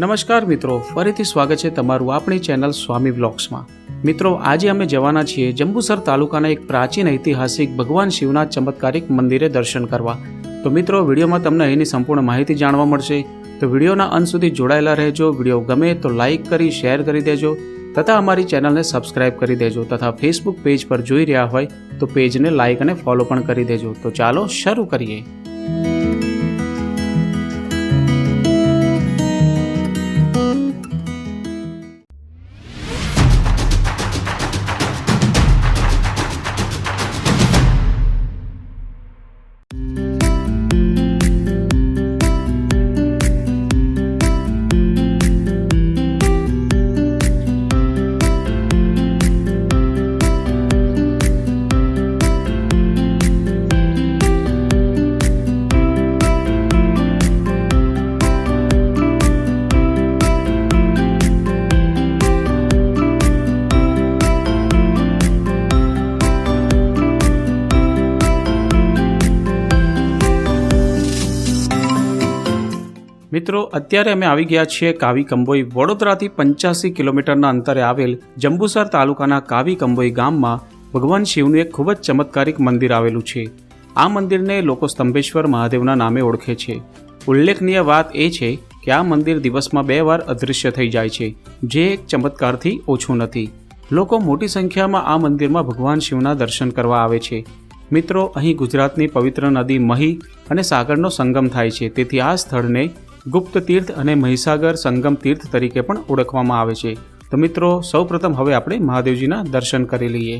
નમસ્કાર મિત્રો, ફરીથી સ્વાગત છે તમારું આપણી ચેનલ સ્વામી વ્લોગ્સમાં। મિત્રો, આજે અમે જવાના છીએ જંબુસર તાલુકાના એક પ્રાચીન ઐતિહાસિક ભગવાન શિવના ચમત્કારિક મંદિરે દર્શન કરવા। તો મિત્રો, વિડીયોમાં તમને અહીંની સંપૂર્ણ માહિતી જાણવા મળશે, તો વિડીયોના અંત સુધી જોડાયેલા રહેજો। વિડીયો ગમે તો લાઇક કરી શેર કરી દેજો તથા અમારી ચેનલને સબસ્ક્રાઇબ કરી દેજો તથા ફેસબુક પેજ પર જોઈ રહ્યા હોય તો પેજને લાઇક અને ફોલો પણ કરી દેજો। તો ચાલો શરૂ કરીએ। મિત્રો, અત્યારે અમે આવી ગયા છીએ કાવી કંબોઈ। વડોદરાથી 85 કિલોમીટરના અંતરે આવેલ જંબુસર તાલુકાના કાવી કંબોઈ ગામમાં ભગવાન શિવનું એક ખૂબ જ ચમત્કારિક મંદિર આવેલું છે। આ મંદિરને લોકો સ્તંભેશ્વર મહાદેવના નામે ઓળખે છે। ઉલ્લેખનીય વાત એ છે કે આ મંદિર દિવસમાં 2 વાર અદૃશ્ય થઈ જાય છે, જે એક ચમત્કારથી ઓછું નથી। લોકો મોટી સંખ્યામાં આ મંદિરમાં ભગવાન શિવના દર્શન કરવા આવે છે। મિત્રો, અહીં ગુજરાતની પવિત્ર નદી મહી અને સાગરનો સંગમ થાય છે, તેથી આ સ્થળને ગુપ્ત તીર્થ અને મહીસાગર સંગમ તીર્થ તરીકે પણ ઓળખવામાં આવે છે। તો મિત્રો, સૌપ્રથમ હવે આપણે મહાદેવજીના દર્શન કરી લઈએ।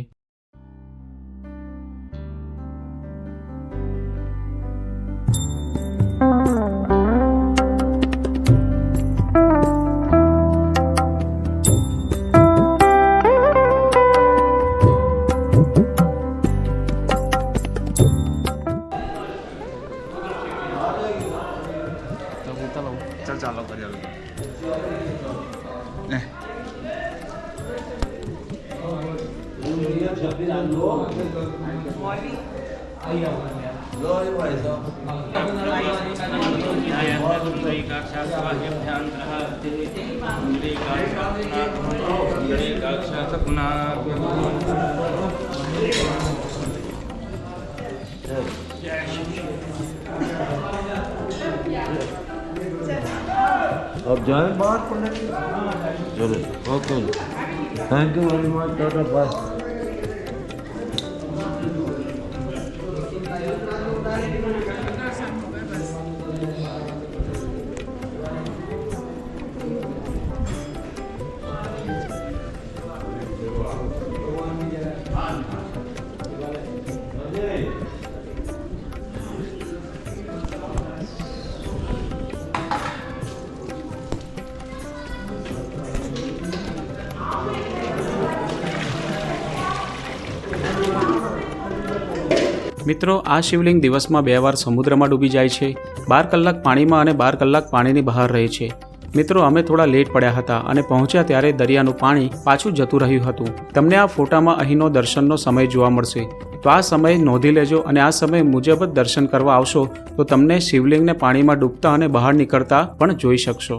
ચાલો કરી अब जाए बाहर पढ़ने। चलो okay, thank you very much, tata bye. મિત્રો, આ શિવલિંગ દિવસમાં 2 વાર સમુદ્રમાં ડૂબી જાય છે, 12 કલાક પાણીમાં અને 12 કલાક પાણીની બહાર રહે છે। મિત્રો, અમે થોડા લેટ પડ્યા હતા અને પહોંચ્યા ત્યારે દરિયાનું પાણી પાછું જતું રહ્યું હતું। તમને આ ફોટામાં અહીંનો દર્શનનો સમય જોવા મળશે, તો આ સમય નોંધી લેજો અને આ સમય મુજબ જ દર્શન કરવા આવશો તો તમને શિવલિંગને પાણીમાં ડૂબતા અને બહાર નીકળતા પણ જોઈ શકશો।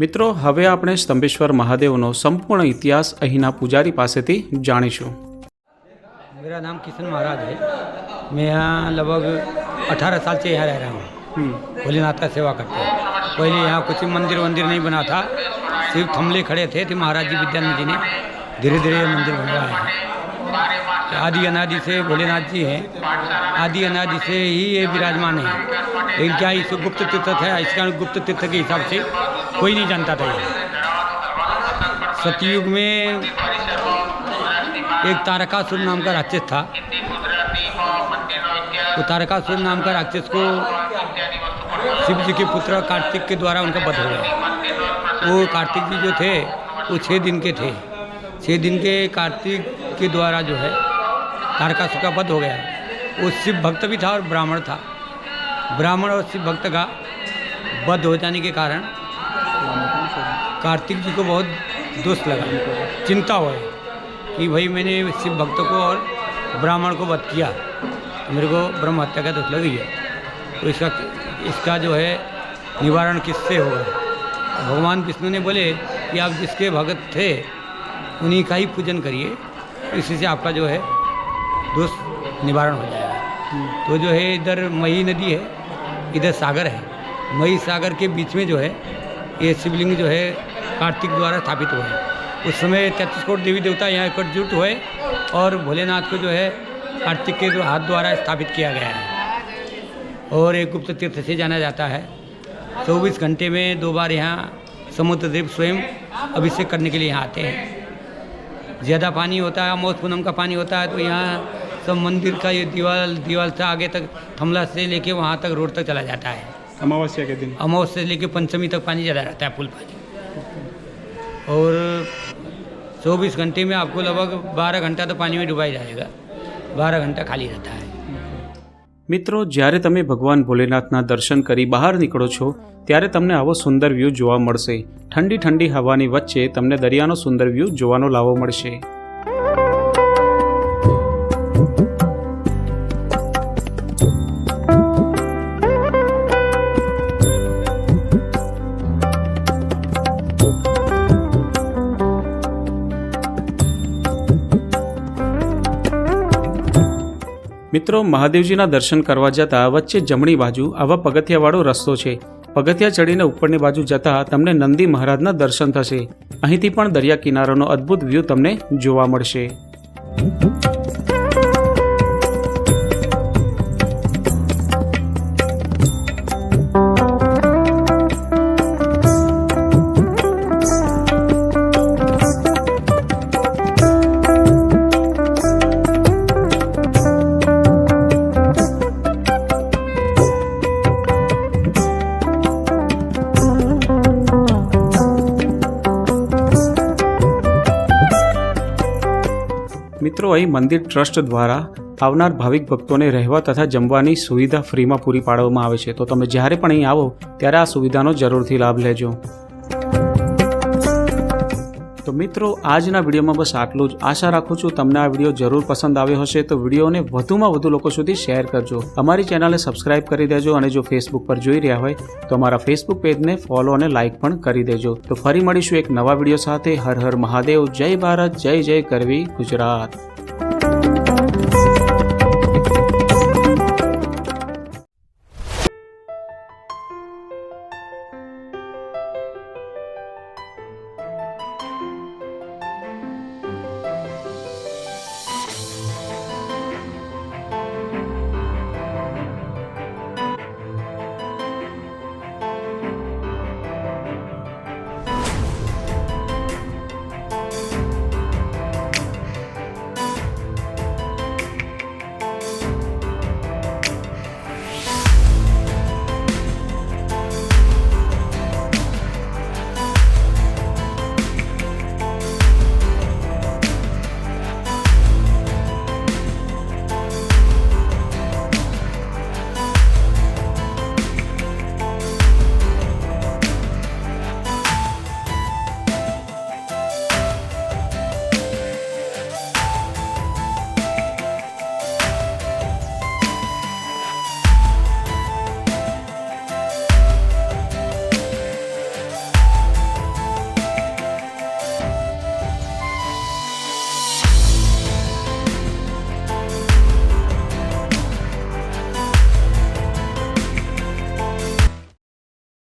મિત્રો, હવે આપણે સ્તંભેશ્વર महादेवનો સંપૂર્ણ ઇતિહાસ અહીંના પૂજારી પાસેથી જાણીશું। मेरा नाम किशन महाराज है। मैं यहाँ लगभग 18 साल से यहाँ रह रहा हूँ। भोलेनाथ का सेवा करते हैं। पहले यहाँ कुछ मंदिर नहीं बना था, सिर्फ थमले खड़े थे, तो महाराज जी विद्यानंद जी ने धीरे धीरे मंदिर बनवाया है। आदि अनादि से भोलेनाथ जी हैं, आदि अनादि से ही ये विराजमान है। लेकिन क्या इस गुप्त तीर्थ है, इसका गुप्त तीर्थ के हिसाब से कोई नहीं जानता था। ये सतयुग में एक तारकासुर नाम का राक्षस था, वो तारकासुर नाम का राक्षस को शिव जी के पुत्र कार्तिक के द्वारा उनका वध हो गया। वो कार्तिक जी जो थे वो 6 दिन के थे। 6 दिन के कार्तिक के द्वारा जो है तारकासुर का वध हो गया। वो शिव भक्त भी था और ब्राह्मण था। ब्राह्मण और शिव भक्त का वध हो जाने के कारण कार्तिक जी को बहुत दोष लगा, चिंता हुआ कि भाई मैंने शिव भक्त को और ब्राह्मण को वध किया तो मेरे को ब्रह्म हत्या का दोष लगी है। तो इसका जो है निवारण किससे होगा? भगवान विष्णु ने बोले कि आप जिसके भगत थे उन्हीं का ही पूजन करिए, इसी से आपका जो है दोष निवारण हो जाएगा। तो जो है इधर मही नदी है, इधर सागर है। मही सागर के बीच में जो है ये शिवलिंग जो है कार्तिक द्वारा स्थापित हुआ है। उस समय 33 करोड़ देवी देवता यहाँ एकजुट हुए और भोलेनाथ को जो है कार्तिक के हाथ द्वारा स्थापित किया गया है। और एक गुप्त तीर्थ से जाना जाता है। 24 घंटे में 2 बार यहाँ समुद्रदेव स्वयं अभिषेक करने के लिए यहाँ आते हैं। ज़्यादा पानी होता है, अमावस पूनम का पानी होता है, तो यहाँ सब मंदिर का ये दीवाल से आगे तक थमला से लेके वहाँ तक रोड तक चला जाता है। अमावस्या के दिन, अमावस्या से लेके पंचमी तक पानी ज़्यादा रहता है, फुल पानी। और 24 घंटे में आपको लगभग 12 घंटा तो पानी में डुबाई जाएगा, 12 घंटा खाली रहता है। મિત્રો, જ્યારે તમે ભગવાન ભોલેનાથના દર્શન કરી બહાર નીકળો છો ત્યારે તમને આવો સુંદર વ્યૂ જોવા મળશે. ઠંડી ઠંડી હવાની વચ્ચે તમને દરિયાનો સુંદર વ્યૂ જોવાનો લાવો મળશે. મિત્રો, મહાદેવજીના દર્શન કરવા જતાં વચ્ચે જમણી બાજુ આવા પગથિયાવાળો રસ્તો છે. પગથિયા ચડીને ઉપરની બાજુ જતાં તમને નંદી મહારાજના દર્શન થશે. અહીંથી પણ દરિયા કિનારાનો અદ્ભુત વ્યૂ તમને જોવા મળશે. મિત્રો, અહીં મંદિર ટ્રસ્ટ દ્વારા આવનાર ભાવિક ભક્તોને રહેવા તથા જમવાની સુવિધા ફ્રીમાં પૂરી પાડવામાં આવે છે. તો તમે જ્યારે પણ અહીં આવો ત્યારે આ સુવિધાનો જરૂરથી લાભ લેજો. તો મિત્રો, આજના વિડીયોમાં બસ આટલું જ. આશા રાખું છું તમને આ વિડીયો જરૂર પસંદ આવ્યો હશે. તો વિડીયોને વધુમાં વધુ લોકો સુધી શેર કરજો. અમારી ચેનલને સબસ્ક્રાઇબ કરી દેજો અને જો ફેસબુક પર જોઈ રહ્યા હોય તો અમારા ફેસબુક પેજને ફોલો અને લાઇક પણ કરી દેજો. તો ફરી મળીશું એક નવા વિડીયો સાથે. હર હર મહાદેવ. જય ભારત, જય જય કરવી ગુજરાત.